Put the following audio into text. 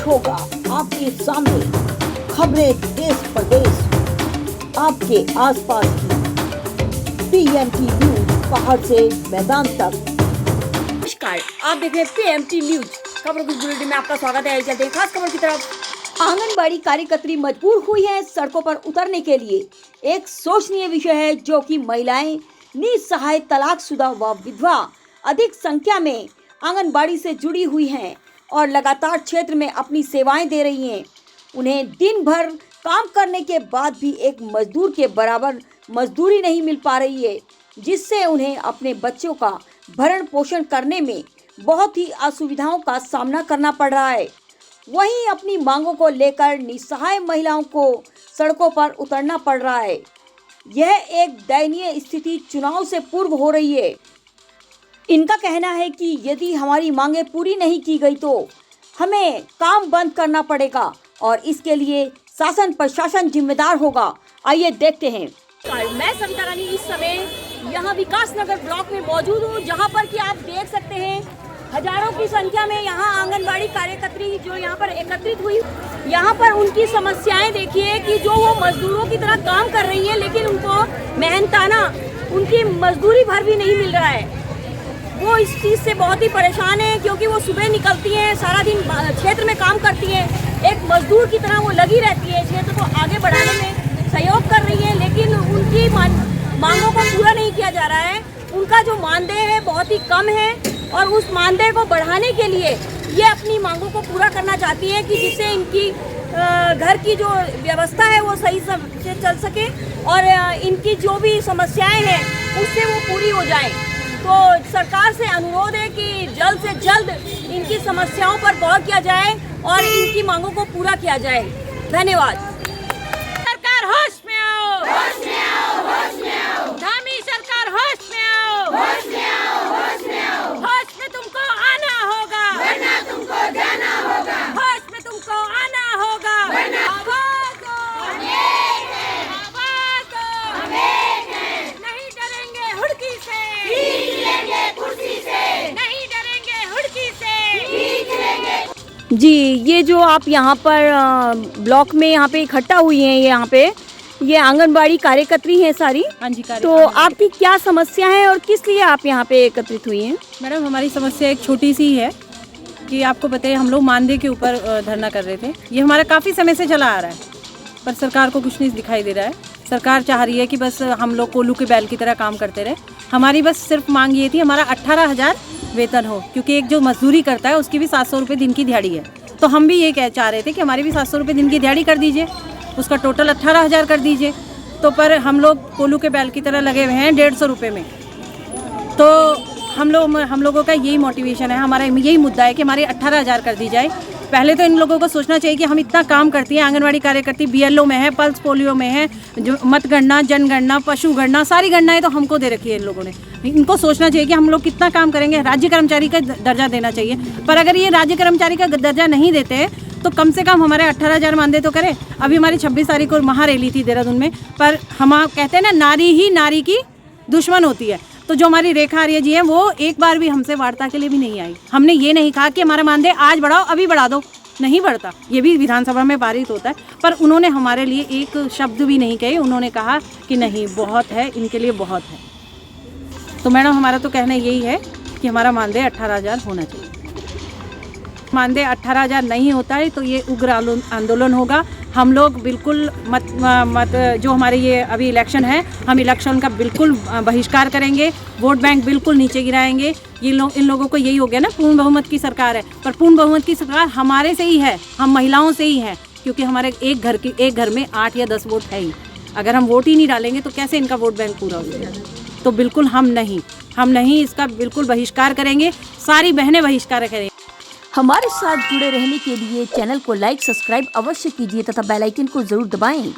होगा आपके सामने खबरें देश प्रदेश आपके आसपास की पीएमटी न्यूज पहाड़ से मैदान तक। नमस्कार, आप देख रहे हैं पीएमटी न्यूज। खबरों की बुलेटिन में आपका स्वागत है। चलते हैं खास खबर की तरफ। आंगनबाड़ी कार्यकर्त्री मजबूर हुई है सड़कों पर उतरने के लिए। एक सोचनीय विषय है जो कि महिलाएं निसहाय, तलाकशुदा व विधवा अधिक संख्या में आंगनबाड़ी से जुड़ी हुई हैं और लगातार क्षेत्र में अपनी सेवाएं दे रही हैं। उन्हें दिन भर काम करने के बाद भी एक मजदूर के बराबर मजदूरी नहीं मिल पा रही है, जिससे उन्हें अपने बच्चों का भरण पोषण करने में बहुत ही असुविधाओं का सामना करना पड़ रहा है। वहीं अपनी मांगों को लेकर निसहाय महिलाओं को सड़कों पर उतरना पड़ रहा है। यह एक दयनीय स्थिति चुनाव से पूर्व हो रही है। इनका कहना है कि यदि हमारी मांगें पूरी नहीं की गई तो हमें काम बंद करना पड़ेगा और इसके लिए शासन प्रशासन जिम्मेदार होगा। आइए देखते हैं। मैं सविता रानी इस समय यहाँ विकास नगर ब्लॉक में मौजूद हूँ, जहाँ पर कि आप देख सकते हैं हजारों की संख्या में यहाँ आंगनबाड़ी कार्यकर्त्री जो यहाँ पर एकत्रित हुई। यहाँ पर उनकी समस्याएं देखिए कि जो वो मजदूरों की तरह काम कर रही है, लेकिन उनको मेहनताना उनकी मजदूरी भर भी नहीं मिल रहा है। वो इस चीज़ से बहुत ही परेशान है, क्योंकि वो सुबह निकलती हैं, सारा दिन क्षेत्र में काम करती हैं, एक मजदूर की तरह वो लगी रहती है, क्षेत्र को आगे बढ़ाने में सहयोग कर रही है, लेकिन उनकी मांगों को पूरा नहीं किया जा रहा है। उनका जो मानदेय है बहुत ही कम है और उस मानदेय को बढ़ाने के लिए ये अपनी मांगों को पूरा करना चाहती है कि जिससे इनकी घर की जो व्यवस्था है वो सही से चल सके और इनकी जो भी समस्याएं हैं उससे वो पूरी हो जाए। तो सरकार से अनुरोध है कि जल्द से जल्द इनकी समस्याओं पर गौर किया जाए और इनकी मांगों को पूरा किया जाए। धन्यवाद। सरकार होश में आओ, होश में आओ, होश में आओ। धामी सरकार होश में आओ, होश में आओ, होश में आओ। होश में तुमको आना होगा, वरना तुमको जाना होगा। होश में तुमको आना होगा, वरना आवाज़ दो, आवाज़ दो। नहीं डरेंगे हुड़की से, नहीं डरेंगे हुड़की से। जी, ये जो आप यहाँ पर ब्लॉक में यहाँ पे इकट्ठा हुई हैं, यहाँ पे ये आंगनबाड़ी कार्यकर्त्री हैं सारी। हाँ जी। तो आपकी क्या समस्या है और किस लिए आप यहाँ पे एकत्रित हुई हैं? मैडम, हमारी समस्या एक छोटी सी है कि आपको बताइए, हम लोग मानदेय के ऊपर धरना कर रहे थे। ये हमारा काफ़ी समय से चला आ रहा है, पर सरकार को कुछ नहीं दिखाई दे रहा है। सरकार चाह रही है कि बस हम लोग कोल्हू के बैल की तरह काम करते रहे। हमारी बस सिर्फ मांग ये थी, हमारा 18,000 वेतन हो, क्योंकि एक जो मजदूरी करता है उसकी भी 700 रुपये दिन की दिहाड़ी है। तो हम भी ये चाह रहे थे कि हमारी भी 700 रुपये दिन की दिहाड़ी कर दीजिए, उसका टोटल 18,000 कर दीजिए। तो पर हम लोग कोल्हू के बैल की तरह लगे हुए हैं 150 रुपये में। तो हम लोगों का यही मोटिवेशन है, हमारा यही मुद्दा है कि हमारे 18,000 कर दी जाए। पहले तो इन लोगों को सोचना चाहिए कि हम इतना काम करती हैं, आंगनवाड़ी कार्यकर्ती BLO में है, पल्स पोलियो में है, जो मतगणना, जनगणना, पशु गणना, सारी गणनाएं तो हमको दे रखी है इन लोगों ने। इनको सोचना चाहिए कि हम लोग कितना काम करेंगे। राज्य कर्मचारी का दर्जा देना चाहिए, पर अगर ये राज्य कर्मचारी का दर्जा नहीं देते तो कम से कम हमारे 18,000 मानदेय तो करें। अभी हमारी 26 तारीख को महारैली थी देहरादून में, पर हम कहते हैं ना, नारी ही नारी की दुश्मन होती है। तो जो हमारी रेखा आर्य जी हैं, वो एक बार भी हमसे वार्ता के लिए भी नहीं आई। हमने ये नहीं कहा कि हमारा मानदेय आज बढ़ाओ, अभी बढ़ा दो, नहीं बढ़ता। ये भी विधानसभा में पारित होता है, पर उन्होंने हमारे लिए एक शब्द भी नहीं कहे। उन्होंने कहा कि नहीं, बहुत है, इनके लिए बहुत है। तो मैडम, हमारा तो कहना यही है कि हमारा मानदेय 18,000 होना चाहिए। मानदेय 18,000 नहीं होता है तो ये उग्र आंदोलन होगा। हम लोग बिल्कुल जो हमारे ये अभी इलेक्शन है, हम इलेक्शन का बिल्कुल बहिष्कार करेंगे, वोट बैंक बिल्कुल नीचे गिराएंगे। इन लोगों को यही हो गया ना, पूर्ण बहुमत की सरकार है, पर पूर्ण बहुमत की सरकार हमारे से ही है, हम महिलाओं से ही है, क्योंकि हमारे एक घर में 8 या 10 वोट है ही। अगर हम वोट ही नहीं डालेंगे तो कैसे इनका वोट बैंक पूरा हो जाएगा? तो बिल्कुल हम नहीं इसका बिल्कुल बहिष्कार करेंगे, सारी बहनें बहिष्कार करेंगे। हमारे साथ जुड़े रहने के लिए चैनल को लाइक, सब्सक्राइब अवश्य कीजिए तथा बेल आइकन को जरूर दबाएं।